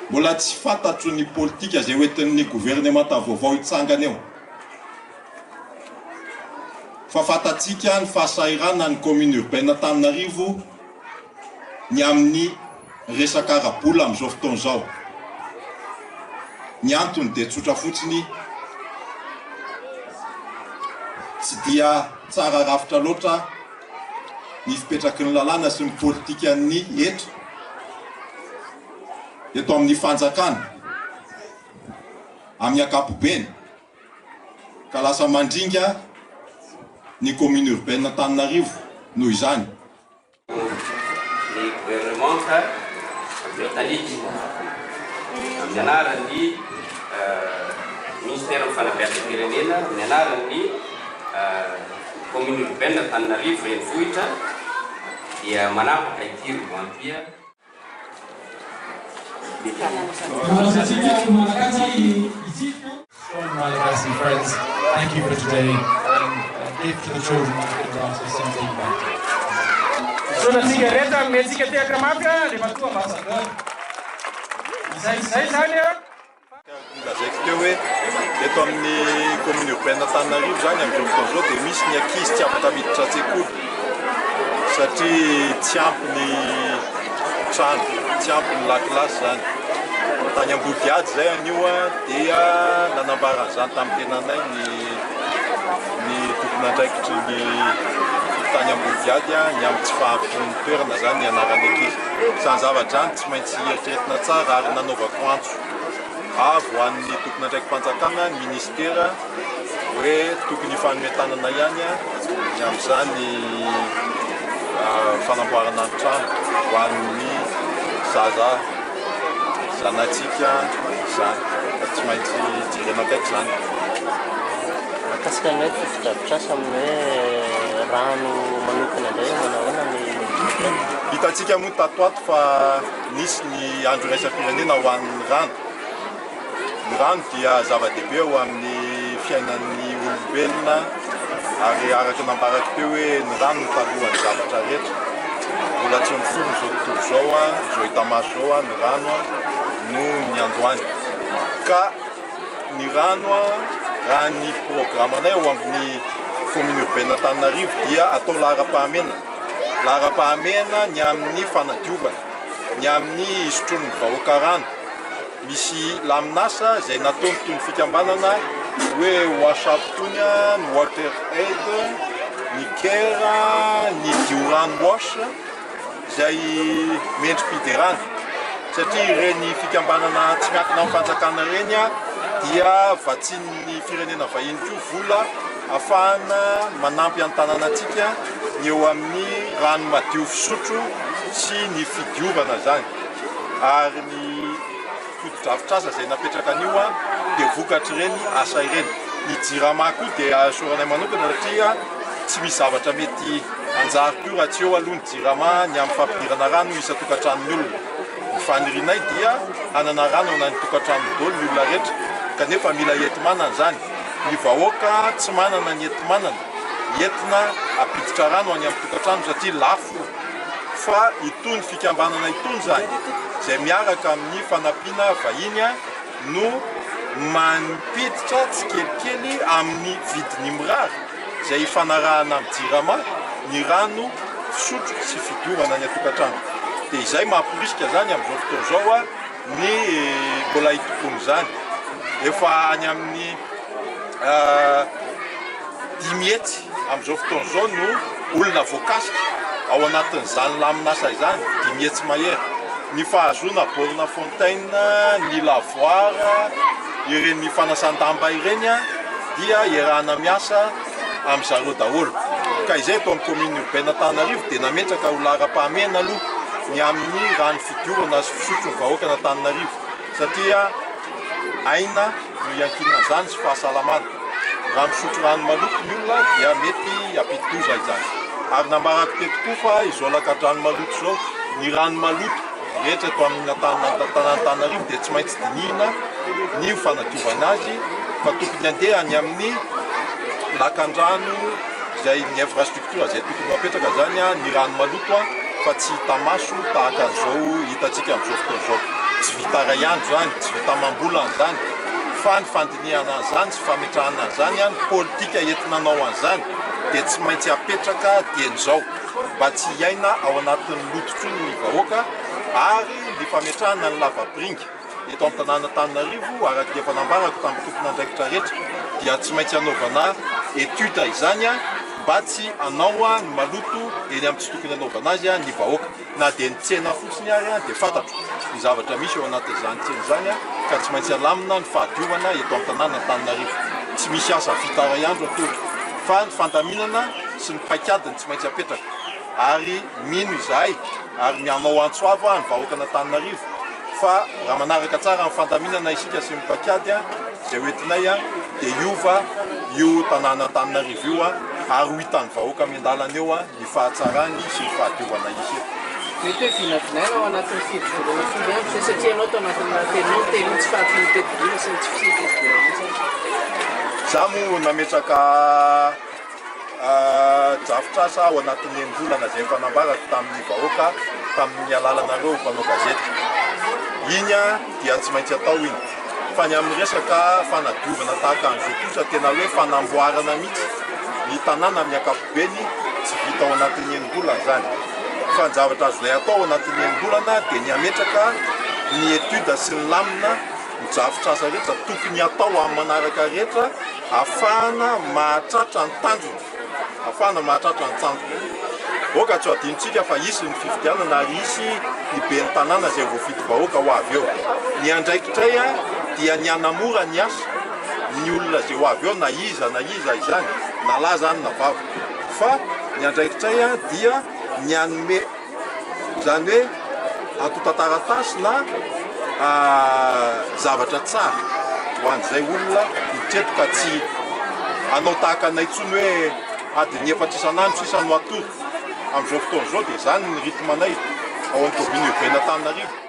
mbola tsy fantatro ny politika zay hoentin'ny gouvernemanta vaovao hitsangana eo. Fa fatatsika ny fahasairana ny commune urbaine Antananarivo ny amin'ny resaka arabola amin'izao fotoana izao. Ny antony dia tsotra fotsiny, tsy dia tsara rafitra loatra ny fipetraky ny lalàna sy ny politika ny eto amin'ny fanjakana amin'ny ankapobeny ka lasa mandringa ny commune urbaine Antananarivo noho izany. Ny gouvernementa britannique amin'ny anaran'ny ministère fanabeazam-pirenena, amin'ny anaran'ny commune urbaine Antananarivo renivohitra dia manapaka ity romantia. Malagasy friends, thank you for today and give to the children and also something back. So na sigareta metsika teatra mafia rehefa toa ambassadeur. Zay zany a. Gazety teo hoe eto amin'ny commune urbaine Antananarivo zany amin'izao fotoana izao dia misy ny ankizy tsy afaka miditra an-tsekoly satria tsy ampy ny trano, tsy ampy ny lakilasy zany. Tany Ambodiady zay anio dia nanambaran'izany tamin'ny tenanay ny tompon'andraikitry ny tany Ambodiady ny amin'ny tsy fahampian'ny toerana zany ny anarany ankizy. Izany zavatra zany tsy maintsy eritreretina tsara ary nanaovako antso avy ho an'ny tompon'andraiki-panjakana ny ministera hoe tokony fanometanana ihany ny amin'izany fanamboarana ny trano ho an'ny zaza zanatsika izany, tsy maintsy jerena akaiky zany. Mahakasika ny hoe fotodrafitrasa amin'ny hoe rano manokana indray manahoana ny hitatsika moa tatoato fa nisy ny andro iraisam-pirenena ho an'ny rano. Ny rano dia zava-dehibe ho amin'ny fiainan'ny olombelona ary araka nambarako teo hoe ny rano no talohan'ny zavatra rehetra. Mbola tsy mifono zao tontolo zao zao hita maso zao ny rano no ny androany. Ka ny rano raha ny programanay ho amin'ny commune urbaine Antananarivo dia atao lahara-pahamena. Lahara-pahamena ny amin'ny fanadiovana, ny amin'ny isotroan'ny vahoaka rano. Misy laminasa izay nataony toy ny fikambanana hoe WhatsApp tony ny Water Aid, ny Care, ny Diorano Wash izay mendrim-pide rano. Satria ireny fikambanana tsy miankina amin'ny fanjakana ireny dia vatsian'ny firenena vahiny koa vola ahafahana manampy ny tanànatsika ny eo amin'ny rano madio fisotro sy ny fidiovana zany. Ary ny fotodrafitrasa izay napetraka anio dia vokatra ireny asa ireny. Ny JIRAMA koa dia soranay manokana satria tsy misy zavatra mety anjary koa raha tsy eo aloha ny JIRAMA ny amin'ny fampidirana rano isa-tokantranon'ny olona. Ny fanirinay dia hanana rano ao anaty tokantranony daholo ny olona rehetra, kanefa mila enti-manana zany. Ny vahoaka tsy manana ny enti-manana, entina apiditra rano any amin'ny tokantrano satria lafo. Fa itony fikambanana itony zany izay miaraka amin'ny fanampiana vahiny no manipiditra tsikelikely amin'ny vidiny mirary izay ifanarahana amin'ny JIRAMA ny rano fisotro sy fidiovana ny tokantrano. Dia izay mampirisika zany amin'izao fotoana izao ny mbola hitokony zany. Efa any amin'ny 10 hetsy amin'izao fotoana izao no olona voakasika ao anatin'izany laminasa izany 10 hetsy mahery. Ny fahazona borna fontaine, ny lavoir, ireny fanasan-damba ireny dia iarahana miasa amin'izareo daholo. Ka izay eto amin'ny commune urbaine Antananarivo dia nametraka ho lahara-pahamena aloha ny amin'ny rano fidiovana sy fisotro ny vahoaka Antananarivo satria aina no iankinana zany sy fahasalamana. Raha misotro rano maloto ny olona dia mety hampidi-doza izany. Ary nambarako teto koa fa izao laka-drano maloto zao, ny rano maloto rehetra eto amin'ny Antananarivo dia tsy maintsy dinihina ny fanadiovana azy fa tokony handeha any amin'ny lakan-drano izay ny infrastructure izay tokony mapetraka zany ny rano maloto fa tsy hita maso tahaka an'izao hitatsika amin'izao fotoana izao. tsy vita ray andro zany, tsy vita amam-bolana zany, fa ny fandiniana an'izany sy fametrahana an'izany any politika entinanao an'izany dia tsy maintsy apetraka dian'izao mba tsy hiaina ao anatin'ny lototro ny vahoaka ary ny fametrahana ny lavapiringa eto amin'ny tanàna Antananarivo araka ny efa nambarako tamin'ny tompon'andraikitra rehetra dia tsy maintsy anaovana etude izany mba tsy hanao ny maloto eny amin'ny tsy tokony anaovana azy ny vahoaka na dia ny tsena fotsiny ary dia fantatro ny zavatra misy eo anatin'izany tsena izany ka tsy maintsy alamina ny fahadiovana eto amin'ny tanàna Antananarivo. Tsy misy asa vita ray andro atory fa ny fandaminana sy ny paikadiny tsy maintsy apetraka ary mino izahay ary mianao antsoava ny vahoaka n'Antananarivo fa raha manaraka tsara ny fandaminana isika sy ny paikady izay hoentinay dia iova io tanàna Antananarivo io ary ho hitan'ny vahoaka miandalana eo ny fahatsarany sy ny fahadiovana izy eto. Mety hoe vinavinaina ao anatin'ny fidivolana fomba ihany satria ianao tao anatin'ny teny tsy fahafin'ny tetivolana sy ny tsy fisiny tetivolana. Zaho moa nametraka drafitr'asa ao anatin'ny enim-bolana izay efa nambarako tamin'ny vahoaka tamin'ny alalanareo mpanao gazety. Iny dia tsy maintsy atao iny fa ny amin'ny resaka fanadiovana tahaka an'izao kosa tena hoe fanamboarana mihitsy ny tanàna amin'ny ankapobeny tsy vita ao anatin'ny enim-bolana zany fa ny zavatra azonay atao ao anatin'ny enim-bolana dia ny ametraka ny etude sy ny lamina ny drafitr'asa rehetra tokony atao amin'ny manaraka rehetra ahafahana mahatratra ny tanjona oka tsy adinontsika fa isy ny fifidianana ary isy ny be ny tanàna izay voafidy vahoaka ho avy eo. Ny andraikitray dia ny anamora ny asa ny olona izay ho avy eo na iza izany na lahy zany na vava fa ny andraikitray dia ny anome zany hoe atotantaratasy na zavatra tsara ho an'izay olona mitsetoka tsy anao tahaka anay tsony hoe adiny efatra isan'andro sisa no atory amin'izao fotoana izao dia zany ny rythme anay ao amin'ny tobiny urbaine Antananarivo.